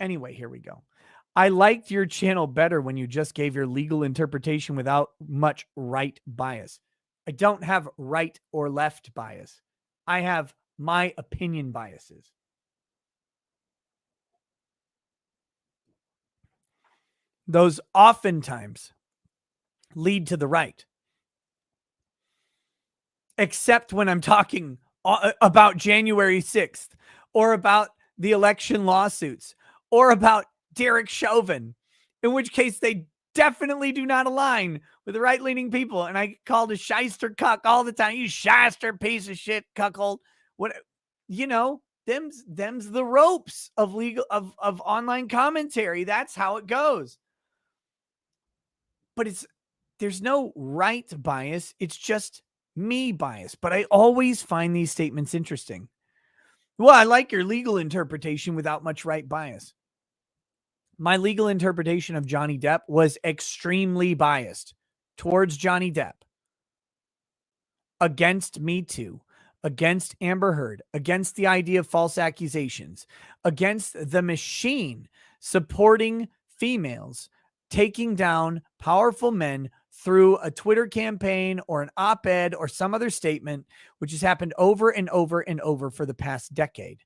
Anyway, here we go. I liked your channel better when you just gave your legal interpretation without much right bias. I don't have right or left bias. I have my opinion biases. Those oftentimes lead to the right. Except when I'm talking about January 6th or about the election lawsuits or about Derek Chauvin, in which case they definitely do not align with the right-leaning people. And I get called a shyster cuck all the time. You shyster piece of shit cuckold. What, them's the ropes of legal of online commentary. That's how it goes. But there's no right bias. It's just me bias. But I always find these statements interesting. Well, I like your legal interpretation without much right bias. My legal interpretation of Johnny Depp was extremely biased towards Johnny Depp, against Me Too, against Amber Heard, against the idea of false accusations, against the machine supporting females, taking down powerful men through a Twitter campaign or an op-ed or some other statement, which has happened over and over and over for the past decade.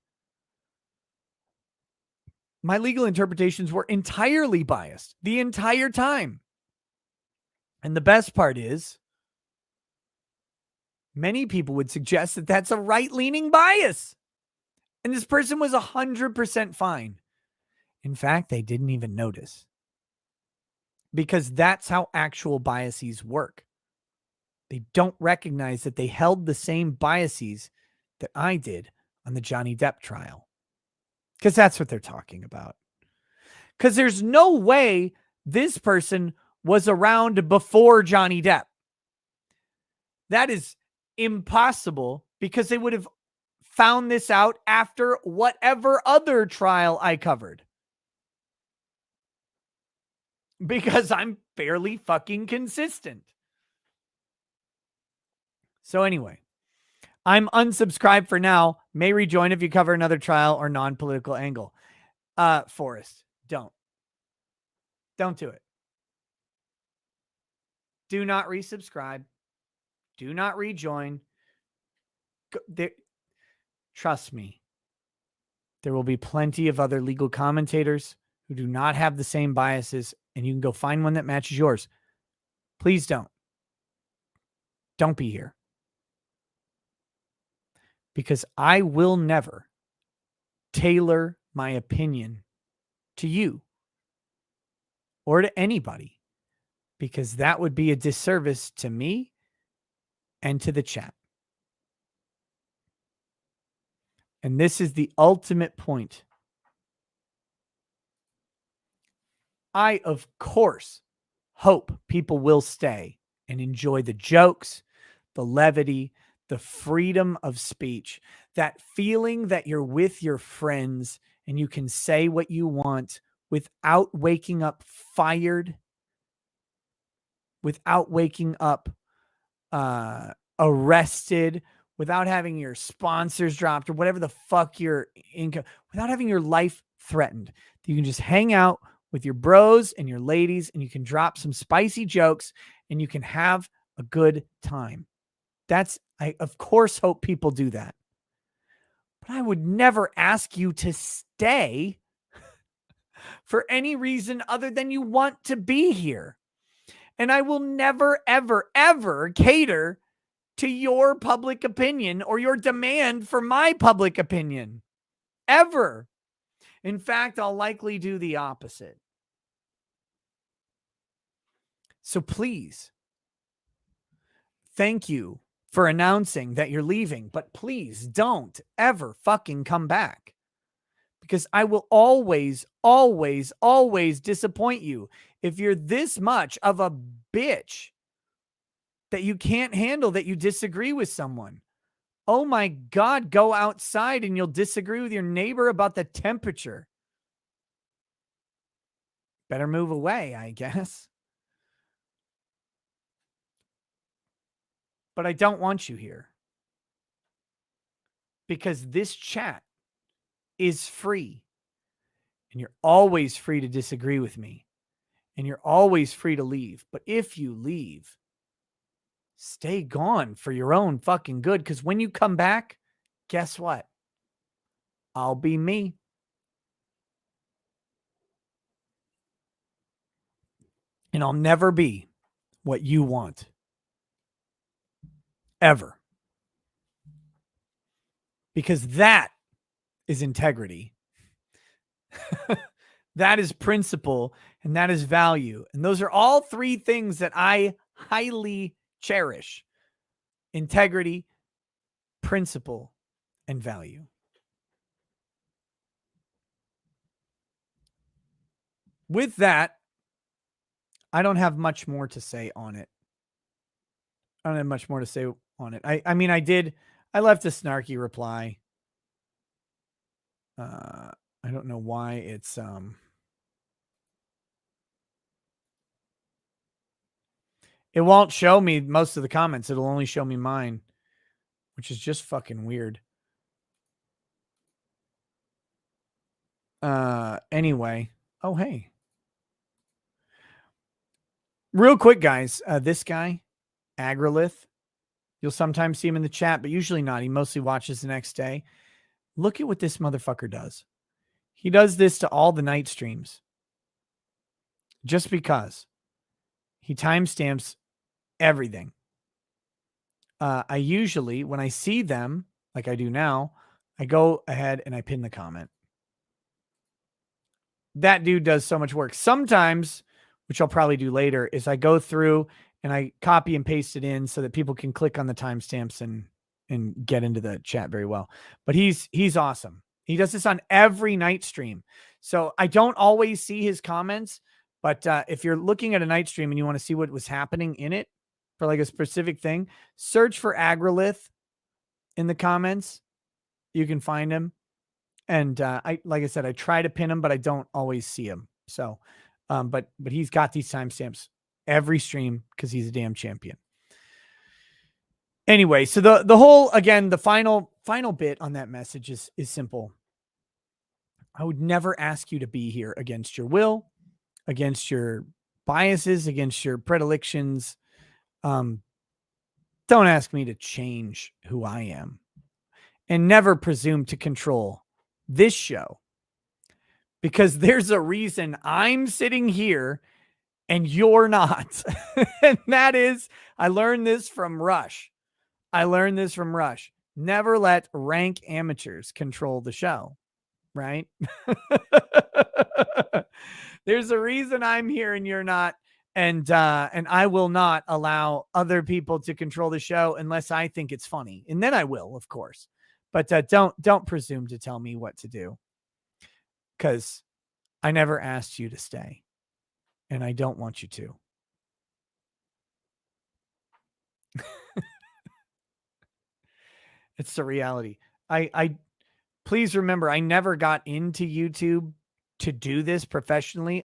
My legal interpretations were entirely biased the entire time. And the best part is, many people would suggest that that's a right-leaning bias. And this person was 100% fine. In fact, they didn't even notice. Because that's how actual biases work. They don't recognize that they held the same biases that I did on the Johnny Depp trial. Because that's what they're talking about. Because there's no way this person was around before Johnny Depp. That is impossible, because they would have found this out after whatever other trial I covered. Because I'm fairly fucking consistent. So anyway, I'm unsubscribed for now. May rejoin if you cover another trial or non-political angle. Forrest, don't do it. Do not resubscribe. Do not rejoin. Trust me. There will be plenty of other legal commentators who do not have the same biases, and you can go find one that matches yours. Please don't. Don't be here. Because I will never tailor my opinion to you or to anybody, because that would be a disservice to me and to the chat. And this is the ultimate point. I, of course, hope people will stay and enjoy the jokes, the levity, the freedom of speech, that feeling that you're with your friends and you can say what you want without waking up fired, without waking up arrested, without having your sponsors dropped or whatever the fuck your income, without having your life threatened. You can just hang out with your bros and your ladies, and you can drop some spicy jokes and you can have a good time. I of course hope people do that. But I would never ask you to stay for any reason other than you want to be here. And I will never, ever, ever cater to your public opinion or your demand for my public opinion. Ever. In fact, I'll likely do the opposite. So please, thank you for announcing that you're leaving, but please don't ever fucking come back. Because I will always, always, always disappoint you if you're this much of a bitch that you can't handle that you disagree with someone. Oh my God, go outside and you'll disagree with your neighbor about the temperature. Better move away, I guess. But I don't want you here. Because this chat is free. and you're always free to disagree with me, and you're always free to leave. But if you leave, stay gone for your own fucking good. Because when you come back, guess what? I'll be me. And I'll never be what you want. Ever. Because that is integrity. That is principle, and that is value. And those are all three things that I highly cherish: integrity, principle, and value. With that, I don't have much more to say on it. I don't have much more to say on it. I mean, I left a snarky reply. I don't know why it's it won't show me most of the comments. It'll only show me mine, which is just fucking weird. Anyway. Oh, hey. Real quick, guys. This guy, Agrilith, you'll sometimes see him in the chat, but usually not. He mostly watches the next day. Look at what this motherfucker does. He does this to all the night streams just because he timestamps everything. I usually, when I see them, like I do now, I go ahead and I pin the comment. That dude does so much work. Sometimes, which I'll probably do later, is I go through and I copy and paste it in so that people can click on the timestamps and get into the chat very well. But he's awesome. He does this on every night stream. So I don't always see his comments, but if you're looking at a night stream and you want to see what was happening in it for like a specific thing, search for Agrilith in the comments. You can find him. And like I said, I try to pin him, but I don't always see him. So, but he's got these timestamps every stream because he's a damn champion. Anyway, so the whole, again, the final bit on that message is simple. I would never ask you to be here against your will, against your biases, against your predilections. Don't ask me to change who I am, and never presume to control this show, because there's a reason I'm sitting here and you're not. And that is, I learned this from Rush. Never let rank amateurs control the show, right? There's a reason I'm here and you're not. And I will not allow other people to control the show unless I think it's funny. And then I will, of course. But don't presume to tell me what to do, because I never asked you to stay, and I don't want you to. It's the reality. I please remember, I never got into YouTube to do this professionally.